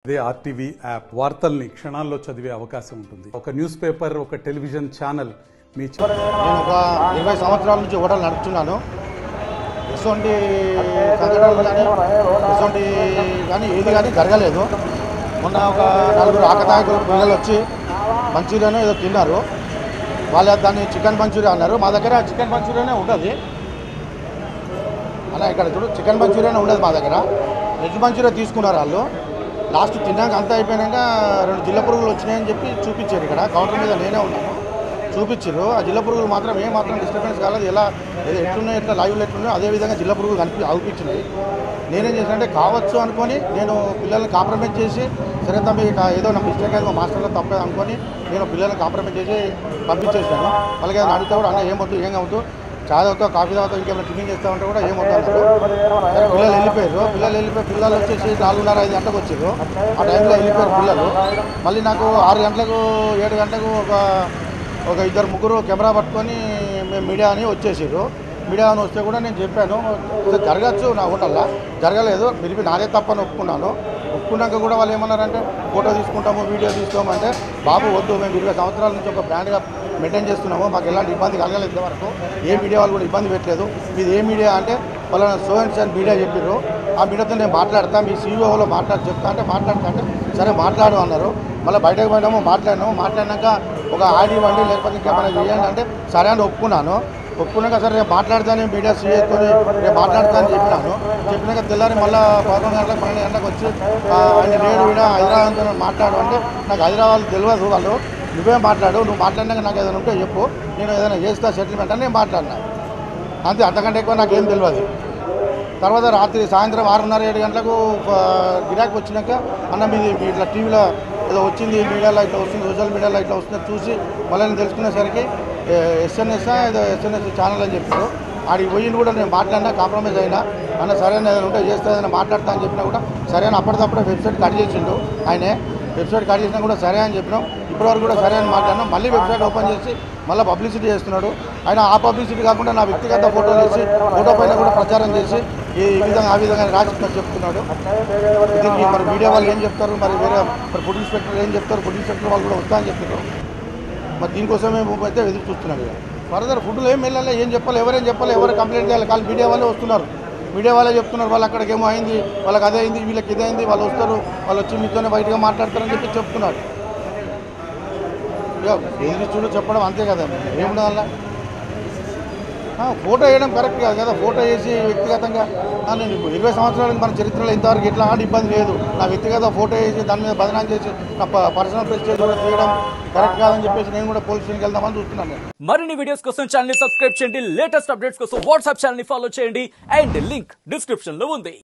అదే RTV app వార్తల్ని క్షణాల్లో చదివే అవకాశం ఉంటుంది. ఒక న్యూస్ పేపర్, ఒక టెలివిజన్ ఛానల్ మీ నేను ఒక 20 సంవత్సరాల నుంచి హోటల్ నడుపుతున్నాను. ఎటువంటి సంఘటనలు కానీ ఏది కానీ జరగలేదు. మొన్న ఒక 4 ఆకతాయికుల పిల్లలు వచ్చి మంచూరియన్ ఏదో తిన్నారు. వాళ్ళు దాన్ని చికెన్ మంచూరియా అన్నారు. మా దగ్గర చికెన్ మంచూరియానే ఉంటుంది అలా. ఇక్కడ చూడు, చికెన్ మంచూరియానే ఉండదు మా దగ్గర. వెజ్ మంచూరియా తీసుకున్నారు వాళ్ళు. లాస్ట్ తిన్నాక అంతా అయిపోయాక 2 జిల్ల పురుగులు వచ్చినాయని చెప్పి చూపించారు. ఇక్కడ కౌంటర్ మీద నేనే ఉన్నాను, చూపించారు. ఆ జిల్ల పురుగులు మాత్రం ఏమాత్రం డిస్టర్బెన్స్ కాలేదు. ఎలా ఎట్లున్నాయి, ఎట్లా లైవ్లో ఎట్లున్నాయో అదేవిధంగా జిల్ల పురుగులు అవుపించినాయి. నేనేం చేశానంటే కావచ్చు అనుకొని నేను పిల్లల్ని కాంప్రమైజ్ చేసి, సరే తమ్మి ఏదో నా మిస్టేక్ అయితే మా మాస్టర్లో తప్పేది అనుకొని నేను పిల్లల్ని కాంప్రమైజ్ చేసి పంపించేసాను. వాళ్ళకి ఏదైనా అడిగితే కూడా అన్న ఏమవుతూ ఏం కావద్దు, చాయ్ తాగుతా, కాఫీ తాగుతా, ఇంకేమైనా టిఫిన్ చేస్తామంటే కూడా ఏమవుతా అన్నారు. పిల్లలు వెళ్ళిపోయారు. పిల్లలు వచ్చేసి 4:30-5 గంటలకు వచ్చారు. ఆ టైంలో వెళ్ళిపోయారు పిల్లలు. మళ్ళీ నాకు 6 గంటలకు 7 గంటలకు ఒక 2-3 కెమెరా పట్టుకొని మేము మీడియా అని వచ్చేసారు. మీడియా అని వస్తే కూడా నేను చెప్పాను జరగచ్చు నా హోటల్లో, జరగలేదు, మీరు నాదే తప్పని ఒప్పుకున్నాను. ఒప్పుకున్నాక కూడా వాళ్ళు ఏమన్నారంటే ఫోటో తీసుకుంటాము, వీడియో తీసుకోమంటే బాబు వద్దు, మేము 20 సంవత్సరాల నుంచి ఒక బ్రాండ్గా మెయింటైన్ చేస్తున్నాము, మాకు ఎలాంటి ఇబ్బంది కలగలేదు ఇంతవరకు. ఏ మీడియా వాళ్ళు కూడా ఇబ్బంది పెట్టలేదు. మీది ఏ మీడియా అంటే వాళ్ళ సో అండ్ సో మీడియా చెప్పారు. ఆ మీడియాతో నేను మాట్లాడతా, మీ సీఈఓలో చెప్తా అంటే మాట్లాడుతా సరే మాట్లాడు అన్నారు. మళ్ళీ బయటకు పోయినాము, మాట్లాడినాక ఒక ఆడి ఇవ్వండి లేకపోతే ఇంకేమైనా చేయండి అంటే సరే అని ఒప్పుకున్నాక సరే రేపు మాట్లాడతాను, మీడియా సీఏతో రేపు మాట్లాడతానని చెప్పినాక తెల్లారి మళ్ళీ 11 గంటలకు 12 గంటలకు వచ్చి ఆయన లేడు ఈడ హైదరాబాద్తో మాట్లాడు అంటే నాకు హైదరాబాద్ తెలియదు. వాళ్ళు నువ్వే మాట్లాడు, నువ్వు మాట్లాడినాక నాకు ఏదైనా ఉంటే చెప్పు, నేను ఏదైనా చేస్తా సెటిల్మెంట్ అని నేను మాట్లాడినా. అంతే, అంతకంటే ఎక్కువ నాకేం తెలియదు. తర్వాత సాయంత్రం 6:30-7 గంటలకు గిరాకీ వచ్చినాక అన్న మీది ఇట్లా టీవీలో ఏదో వచ్చింది, మీడియాలో ఇట్లా వస్తుంది, సోషల్ మీడియాలో ఇట్లా వస్తుందని చూసి మళ్ళీ నేను తెలుసుకునేసరికి ఎస్ఎన్ఎస్ ఛానల్ అని చెప్పారు. ఆడికి పోయింది కూడా నేను మాట్లాడినా, కాంప్రమైజ్ అయినా. అన్న సరే ఏదైనా ఉంటే చేస్తే ఏదైనా మాట్లాడతా అని చెప్పినా కూడా సరే అని అప్పటికప్పుడే వెబ్సైట్ కట్ చేసిండు ఆయనే. వెబ్సైట్ కట్ చేసినా కూడా సరే అని చెప్పినాం. ఇప్పటివరకు కూడా సరే అని మాట్లాడినాం. మళ్ళీ వెబ్సైట్ ఓపెన్ చేసి మళ్ళీ పబ్లిసిటీ చేస్తున్నాడు ఆయన. ఆ పబ్లిసిటీ కాకుండా నా వ్యక్తిగత ఫోటోలు వేసి ఫోటో పైన కూడా ప్రచారం చేసి ఈ విధంగా ఆ విధంగా రాసి చెప్తున్నాడు. దీనికి మరి మీడియా వాళ్ళు ఏం చెప్తారు, మరి ఫుడ్ ఇన్స్పెక్టర్ ఏం చెప్తారు, ఫుడ్ ఇన్స్పెక్టర్ వాళ్ళు కూడా వస్తా అని చెప్తున్నారు. మరి దీనికోసమే అయితే ఎదురు చూస్తున్నాడు. ఫర్దర్ ఫుడ్లో ఏం వెళ్ళాలి, ఏం చెప్పాలి, ఎవరేం చెప్పాలి, ఎవరు కంప్లైంట్ చేయాలి, కానీ మీడియా వాళ్ళే వస్తున్నారు. మీడియా వాళ్ళే చెప్తున్నారు వాళ్ళు అక్కడికి ఏమో అయింది, వాళ్ళకి అదే అయింది, వీళ్ళకి ఇదే అయింది, వాళ్ళు వస్తారు, వాళ్ళు వచ్చి మీతోనే బయటగా మాట్లాడతారని చెప్పి చెప్తున్నారు. ఎదురు చూడు చెప్పడం అంతే కదా, ఏముండదు అలా. ఫోటో వేయడం కరెక్ట్ కాదు కదా. ఫోటో వేసి వ్యక్తిగతంగా నేను 20 సంవత్సరాలకి మన చరిత్రలో ఇంతవరకు ఎట్లాంటి ఇబ్బంది లేదు. నా వ్యక్తిగత ఫోటో వేసి దాని మీద బదనాం చేసి నా పర్సనల్ ప్రెస్టేజ్ కూడా తీయడం కరెక్ట్ కాదని చెప్పేసి నేను కూడా పోలీస్ స్టేషన్కి వెళ్దామని చూస్తున్నాను. మరిన్ని వీడియోస్ కోసం ఛానల్ ని సబ్స్క్రైబ్ చేయండి, లేటెస్ట్ అప్డేట్స్ కోసం వాట్సాప్ ఛానల్ ని ఫాలో చేయండి అండ్ లింక్ డిస్క్రిప్షన్ లో ఉంది.